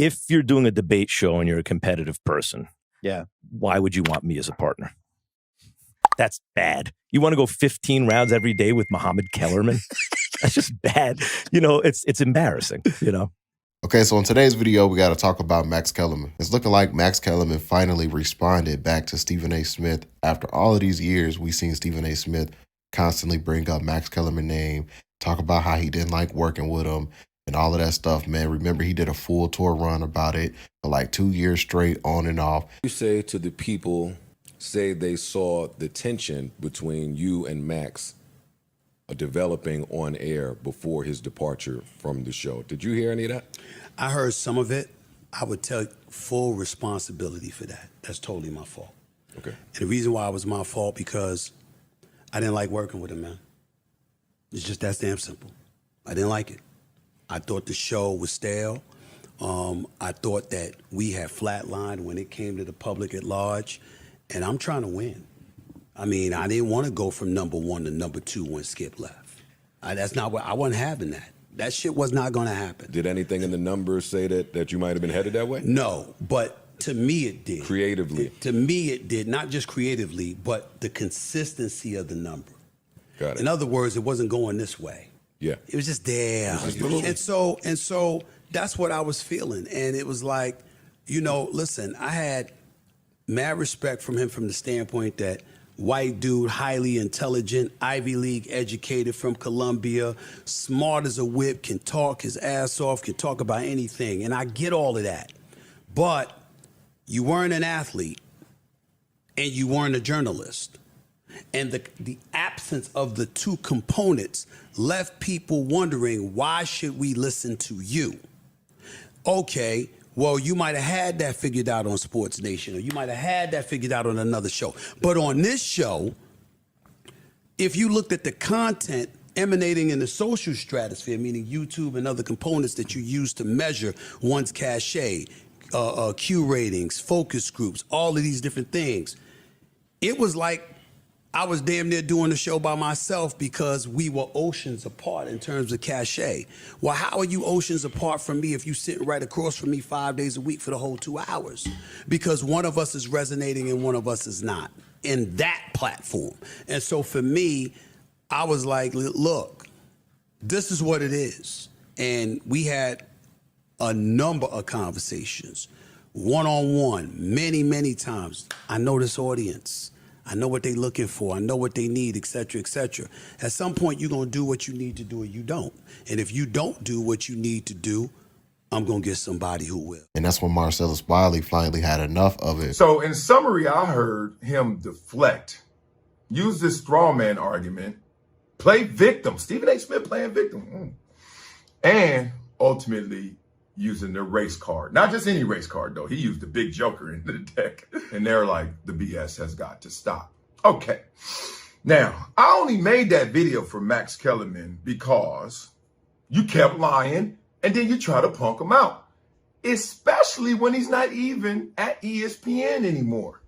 If you're doing a debate show and you're a competitive person, yeah, why would you want me as a partner? That's bad. You want to go 15 rounds every day with Muhammad Kellerman? That's just bad. It's embarrassing, Okay, so in today's video, we got to talk about Max Kellerman. It's looking like Max Kellerman finally responded back to Stephen A. Smith. After all of these years, we've seen Stephen A. Smith constantly bring up Max Kellerman's name, talk about how he didn't like working with him and all of that stuff, man. Remember, he did a full tour run about it for like 2 years straight, on and off. You say to the people, say they saw the tension between you and Max developing on air before his departure from the show. Did you hear any of that? I heard some of it. I would take full responsibility for that. That's totally my fault. Okay. And the reason why it was my fault, because I didn't like working with him, man. It's just that damn simple. I didn't like it. I thought the show was stale. I thought that we had flatlined when it came to the public at large. And I'm trying to win. I mean, I didn't want to go from number 1 to number 2 when Skip left. That's not what I wasn't having that. That shit was not going to happen. Did anything in the numbers say that you might have been headed that way? No, but to me it did. Creatively? To me it did, not just creatively, but the consistency of the number. Got it. In other words, it wasn't going this way. Yeah. It was just there. And so that's what I was feeling. And it was like, listen, I had mad respect from him from the standpoint that white dude, highly intelligent, Ivy League educated from Columbia, smart as a whip, can talk his ass off, can talk about anything. And I get all of that. But you weren't an athlete and you weren't a journalist. And the absence of the two components left people wondering, why should we listen to you? Okay. Well, you might have had that figured out on Sports Nation, or you might have had that figured out on another show. But on this show, if you looked at the content emanating in the social stratosphere, meaning YouTube and other components that you use to measure one's cachet, Q ratings, focus groups, all of these different things, it was like I was damn near doing the show by myself because we were oceans apart in terms of cachet. Well, how are you oceans apart from me if you sit right across from me 5 days a week for the whole 2 hours? Because one of us is resonating and one of us is not in that platform. And so for me, I was like, look, this is what it is. And we had a number of conversations, one-on-one, many, many times. I know this audience. I know what they're looking for. I know what they need, et cetera, et cetera. At some point, you're going to do what you need to do or you don't. And if you don't do what you need to do, I'm going to get somebody who will. And that's when Marcellus Wiley finally had enough of it. So in summary, I heard him deflect, use this straw man argument, play victim, Stephen A. Smith playing victim, and ultimately using the race card. Not just any race card, though. He used the big joker in the deck. And they're like, the BS has got to stop. Okay. Now, I only made that video for Max Kellerman because you kept lying and then you try to punk him out. Especially when he's not even at ESPN anymore.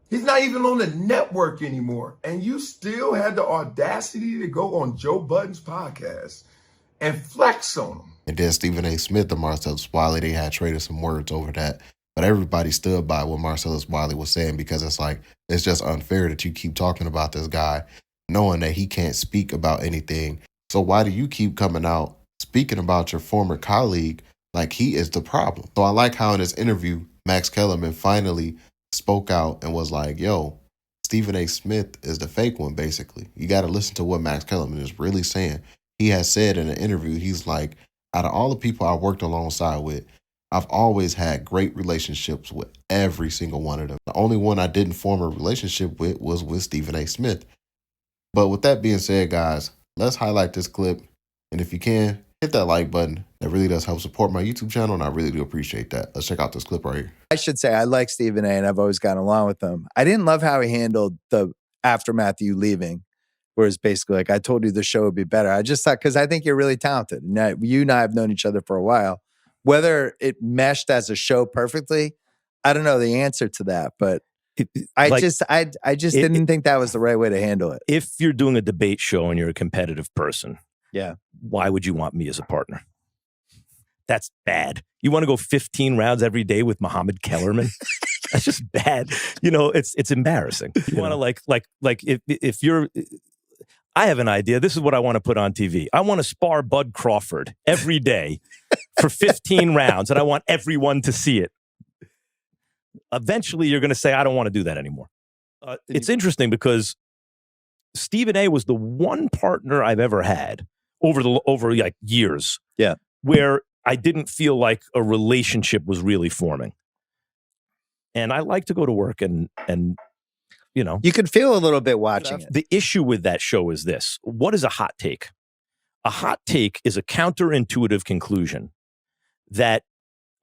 He's not even on the network anymore. And you still had the audacity to go on Joe Budden's podcast and flex on him. And then Stephen A. Smith and Marcellus Wiley, they had traded some words over that. But everybody stood by what Marcellus Wiley was saying because it's like, it's just unfair that you keep talking about this guy knowing that he can't speak about anything. So why do you keep coming out speaking about your former colleague like he is the problem? So I like how in this interview, Max Kellerman finally spoke out and was like, yo, Stephen A. Smith is the fake one, basically. You got to listen to what Max Kellerman is really saying. He has said in an interview, he's like, out of all the people I worked alongside with, I've always had great relationships with every single one of them. The only one I didn't form a relationship with was with Stephen A. Smith. But with that being said, guys, let's highlight this clip. And if you can, hit that like button. That really does help support my YouTube channel, and I really do appreciate that. Let's check out this clip right here. I should say I like Stephen A. and I've always gotten along with him. I didn't love how he handled the aftermath of you leaving. Whereas basically, like, I told you the show would be better. I just thought, because I think you're really talented. Now, you and I have known each other for a while. Whether it meshed as a show perfectly, I don't know the answer to that. But I just didn't think that was the right way to handle it. If you're doing a debate show and you're a competitive person, yeah, why would you want me as a partner? That's bad. You want to go 15 rounds every day with Muhammad Kellerman? That's just bad. You know, it's embarrassing. You want to like if you're. I have an idea. This is what I want to put on TV. I want to spar Bud Crawford every day for 15 rounds, and I want everyone to see it. Eventually, you're going to say, I don't want to do that anymore. It's interesting because Stephen A. was the one partner I've ever had over like years. Yeah. Where I didn't feel like a relationship was really forming. And I like to go to work and you know. You could feel a little bit watching it. The issue with that show is this. What is a hot take? A hot take is a counterintuitive conclusion that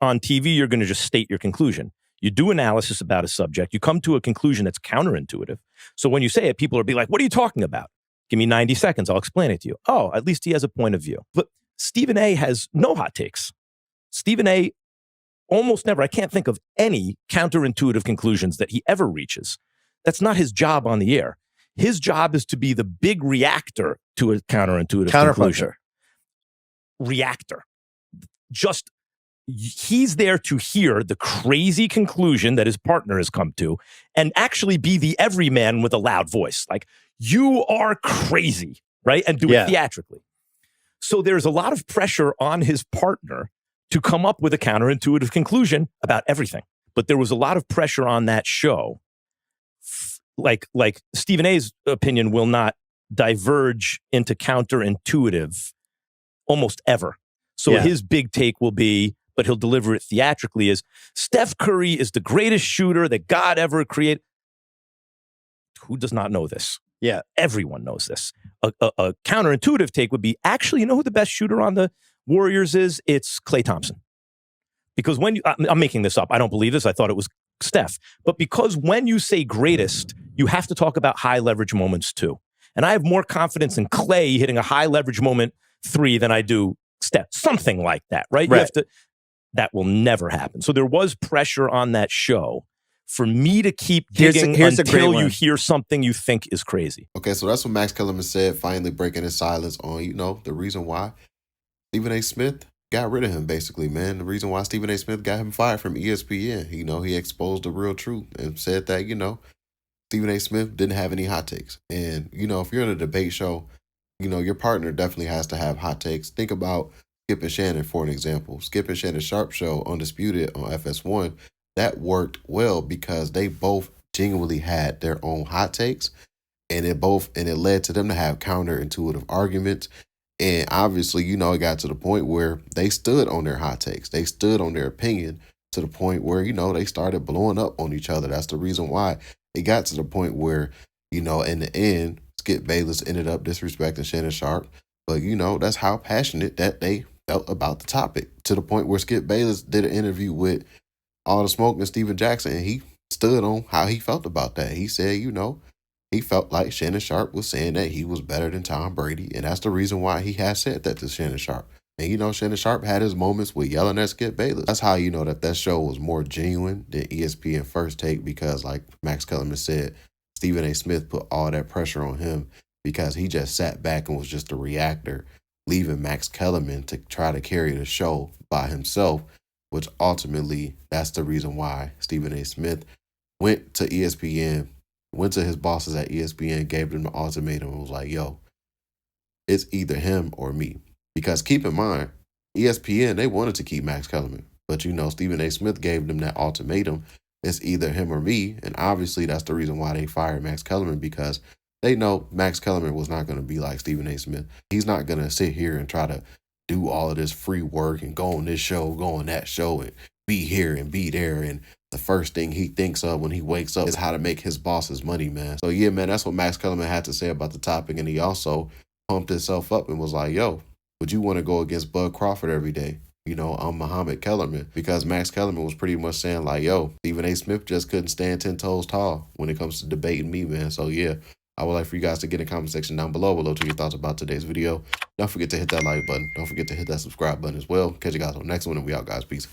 on TV, you're going to just state your conclusion. You do analysis about a subject. You come to a conclusion that's counterintuitive. So when you say it, people will be like, what are you talking about? Give me 90 seconds. I'll explain it to you. Oh, at least he has a point of view. But Stephen A. has no hot takes. Stephen A. almost never, I can't think of any counterintuitive conclusions that he ever reaches. That's not his job on the air. His job is to be the big reactor to a counterintuitive conclusion. Reactor. Just, he's there to hear the crazy conclusion that his partner has come to and actually be the everyman with a loud voice. Like, you are crazy, right? And do it theatrically. So there's a lot of pressure on his partner to come up with a counterintuitive conclusion about everything. But there was a lot of pressure on that show. Like Stephen A.'s opinion will not diverge into counterintuitive almost ever. So his big take will be, but he'll deliver it theatrically, is Steph Curry is the greatest shooter that God ever created. Who does not know this? Yeah. Everyone knows this. A counterintuitive take would be, actually, you know who the best shooter on the Warriors is? It's Klay Thompson. Because when I'm making this up. I don't believe this. I thought it was Steph. But because when you say greatest, you have to talk about high leverage moments too. And I have more confidence in Klay hitting a high leverage moment 3 than I do Steph. Something like that, right? You have to, that will never happen. So there was pressure on that show for me to keep digging until you hear something you think is crazy. Okay, so that's what Max Kellerman said, finally breaking his silence on, you know, the reason why Stephen A. Smith got rid of him, basically, man. The reason why Stephen A. Smith got him fired from ESPN. You know, he exposed the real truth and said that, you know, Stephen A. Smith didn't have any hot takes. And, you know, if you're in a debate show, you know, your partner definitely has to have hot takes. Think about Skip and Shannon, for an example. Skip and Shannon Sharp show, Undisputed on FS1, that worked well because they both genuinely had their own hot takes, and it led to them to have counterintuitive arguments. And obviously, you know, it got to the point where they stood on their hot takes. They stood on their opinion to the point where, you know, they started blowing up on each other. That's the reason why it got to the point where, you know, in the end, Skip Bayless ended up disrespecting Shannon Sharp. But, you know, that's how passionate that they felt about the topic, to the point where Skip Bayless did an interview with All the Smoke and Steven Jackson, and he stood on how he felt about that. He said, you know, he felt like Shannon Sharp was saying that he was better than Tom Brady, and that's the reason why he has said that to Shannon Sharp. And, you know, Shannon Sharp had his moments with yelling at Skip Bayless. That's how you know that show was more genuine than ESPN First Take, because, like Max Kellerman said, Stephen A. Smith put all that pressure on him because he just sat back and was just a reactor, leaving Max Kellerman to try to carry the show by himself, which ultimately, that's the reason why Stephen A. Smith went to ESPN, went to his bosses at ESPN, gave them the ultimatum, and was like, yo, it's either him or me. Because keep in mind, ESPN, they wanted to keep Max Kellerman. But, you know, Stephen A. Smith gave them that ultimatum. It's either him or me. And obviously, that's the reason why they fired Max Kellerman, because they know Max Kellerman was not going to be like Stephen A. Smith. He's not going to sit here and try to do all of this free work and go on this show, go on that show, and be here and be there. And the first thing he thinks of when he wakes up is how to make his bosses money, man. So, yeah, man, that's what Max Kellerman had to say about the topic. And he also pumped himself up and was like, yo, would you want to go against Bud Crawford every day? You know, I'm Muhammad Kellerman. Because Max Kellerman was pretty much saying like, yo, Stephen A. Smith just couldn't stand 10 toes tall when it comes to debating me, man. So, yeah, I would like for you guys to get in the comment section down below to your thoughts about today's video. Don't forget to hit that like button. Don't forget to hit that subscribe button as well. Catch you guys on the next one, and we out, guys. Peace.